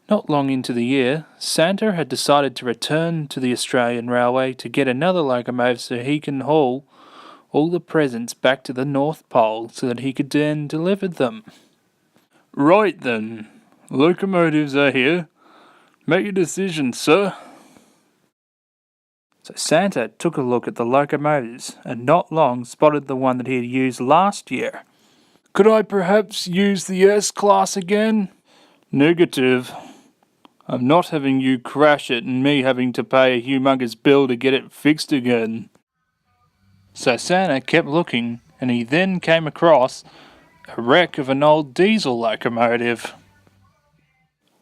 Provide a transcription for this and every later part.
Not long into the year, Santa had decided to return to the Australian Railway to get another locomotive so he can haul all the presents back to the North Pole so that he could then deliver them. Right then, locomotives are here. Make a decision, sir. So Santa took a look at the locomotives and not long spotted the one that he had used last year. Could I perhaps use the S-Class again? Negative. I'm not having you crash it and me having to pay a humongous bill to get it fixed again. So Santa kept looking, and he then came across a wreck of an old diesel locomotive.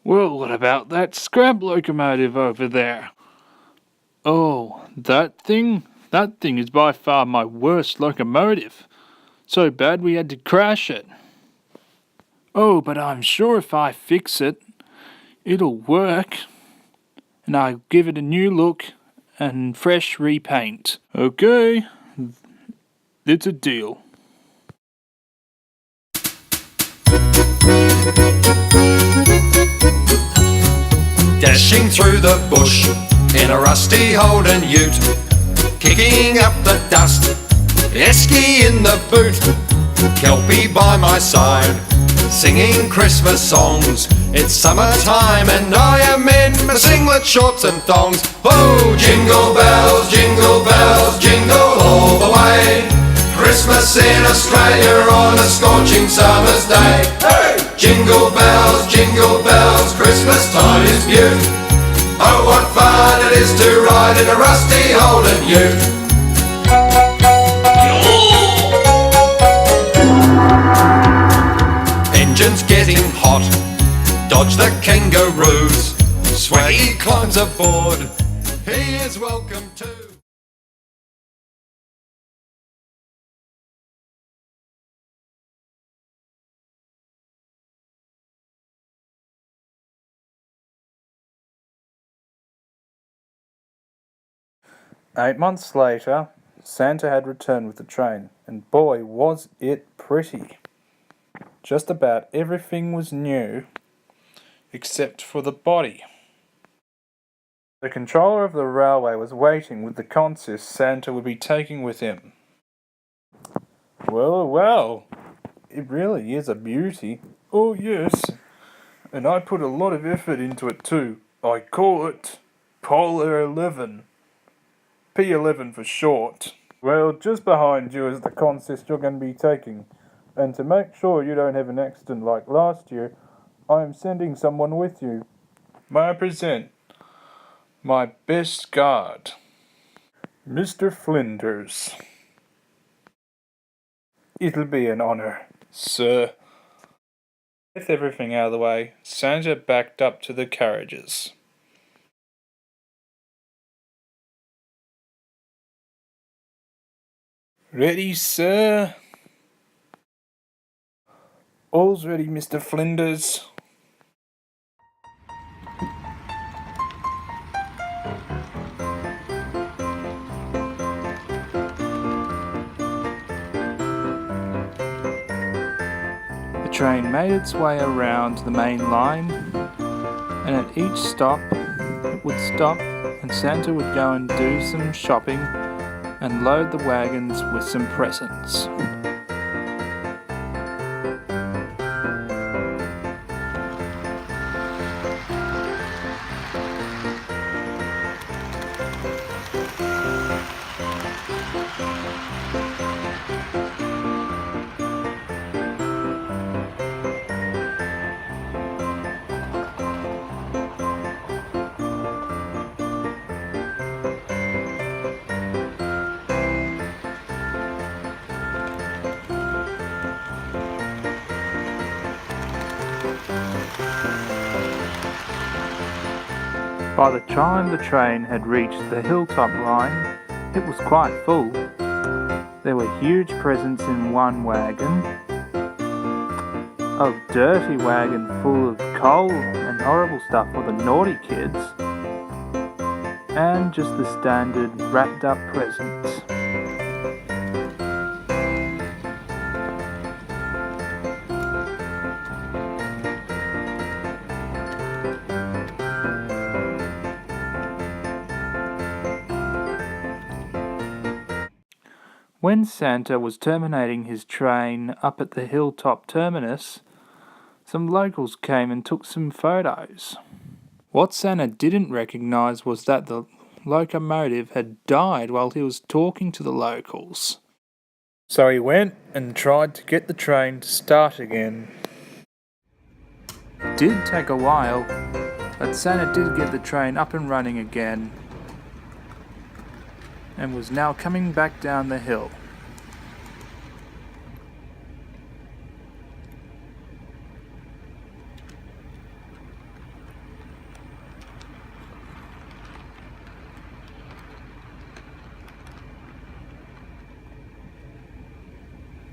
Well, what about that scrap locomotive over there? Oh, that thing? That thing is by far my worst locomotive. So bad we had to crash it. Oh, but I'm sure if I fix it, it'll work. And I'll give it a new look and fresh repaint. Okay, it's a deal. Dashing through the bush in a rusty Holden ute, kicking up the dust, Esky in the boot, Kelpie by my side, singing Christmas songs. It's summertime and I am in my singlet, shorts and thongs. Oh, jingle bells, jingle all the way. Christmas in Australia on a scorching summer's day. Hey! Jingle bells, Christmas time is beaut. Oh, what fun it is to ride in a rusty Holden ute. Engine's getting hot, dodge the kangaroos. Swaggy climbs aboard, he is welcome too. "8 months later, Santa had returned with the train, and boy was it pretty. Just about everything was new, except for the body. The controller of the railway was waiting with the consist Santa would be taking with him. Well, it really is a beauty. Oh yes, and I put a lot of effort into it too. I call it Polar 11. P11 for short. Well, just behind you is the consist you're going to be taking. And to make sure you don't have an accident like last year, I am sending someone with you. May I present my best guard, Mr. Flinders. It'll be an honor, sir. With everything out of the way, Santa backed up to the carriages. Ready, sir? All's ready, Mr. Flinders. The train made its way around the main line, and at each stop it would stop and Santa would go and do some shopping and load the wagons with some presents. By the time the train had reached the hilltop line, it was quite full. There were huge presents in one wagon, a dirty wagon full of coal and horrible stuff for the naughty kids, and just the standard wrapped up presents. When Santa was terminating his train up at the hilltop terminus, some locals came and took some photos. What Santa didn't recognise was that the locomotive had died while he was talking to the locals. So he went and tried to get the train to start again. It did take a while, but Santa did get the train up and running again and was now coming back down the hill.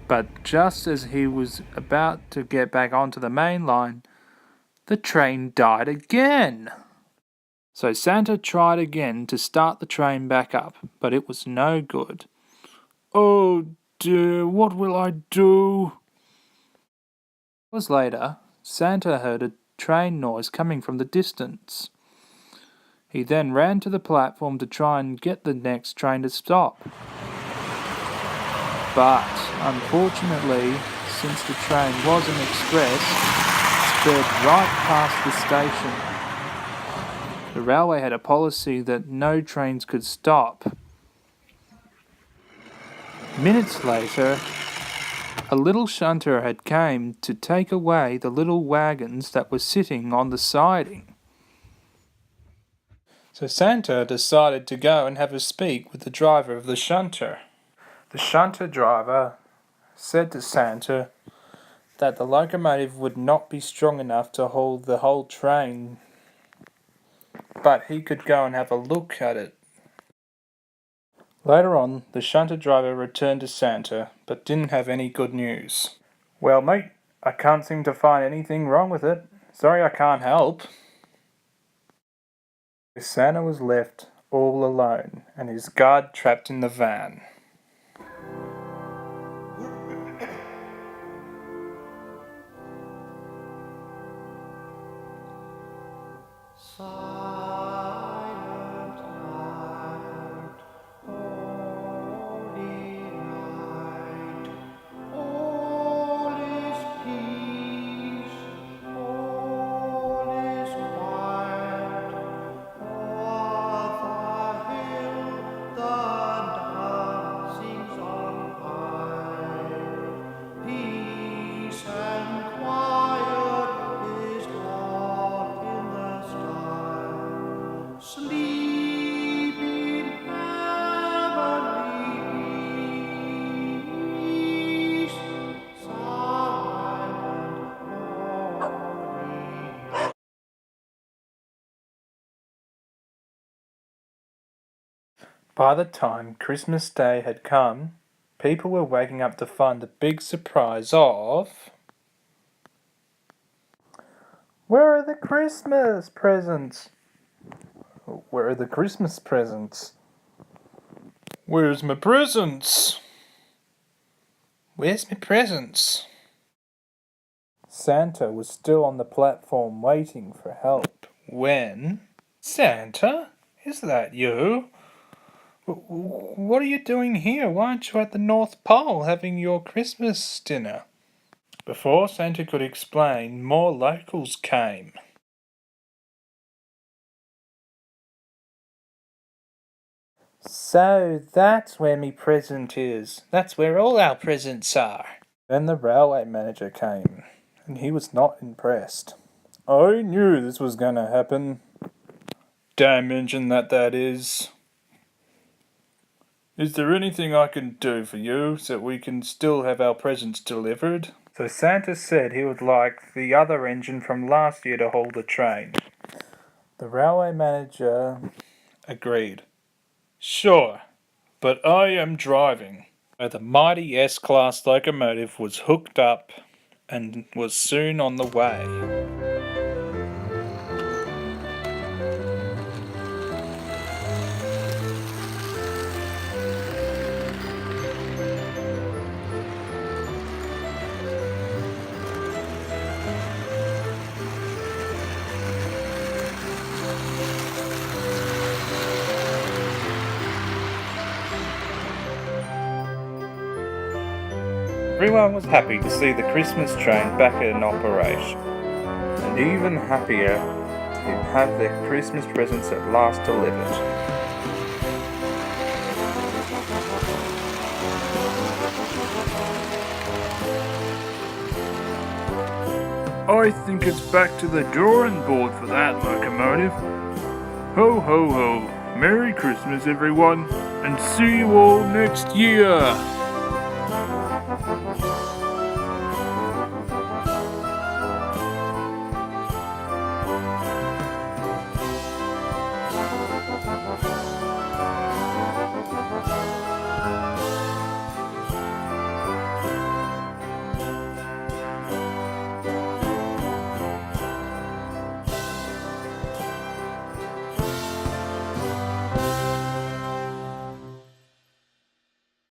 But just as he was about to get back onto the main line, the train died again. So Santa tried again to start the train back up, but it was no good. Oh dear, what will I do? Hours later, Santa heard a train noise coming from the distance. He then ran to the platform to try and get the next train to stop. But, unfortunately, since the train was an express, it sped right past the station. The railway had a policy that no trains could stop. Minutes later, a little shunter had came to take away the little wagons that were sitting on the siding. So Santa decided to go and have a speak with the driver of the shunter. The shunter driver said to Santa that the locomotive would not be strong enough to hold the whole train, but he could go and have a look at it. Later on, the shunter driver returned to Santa, but didn't have any good news. Well, mate, I can't seem to find anything wrong with it. Sorry I can't help. Santa was left all alone, and his guard trapped in the van. Silent night, holy night, all is peace, all is quiet. O'er the hill the dove sings on high. Peace and quiet is all in the sky. Sleep in heavenly peace, silent holy. By the time Christmas Day had come, people were waking up to find the big surprise of... Where are the Christmas presents? Where are the Christmas presents? Where's my presents? Where's my presents? Santa was still on the platform waiting for help when... Santa? Is that you? What are you doing here? Why aren't you at the North Pole having your Christmas dinner? Before Santa could explain, more locals came. So that's where me present is. That's where all our presents are. Then the railway manager came, and he was not impressed. I knew this was going to happen. Damn engine that is. Is there anything I can do for you so we can still have our presents delivered? So Santa said he would like the other engine from last year to hold the train. The railway manager agreed. Sure, but I am driving. So the mighty S-Class locomotive was hooked up and was soon on the way. Everyone was happy to see the Christmas train back in operation, and even happier to have their Christmas presents at last delivered. I think it's back to the drawing board for that locomotive. Ho ho ho! Merry Christmas everyone, and see you all next year!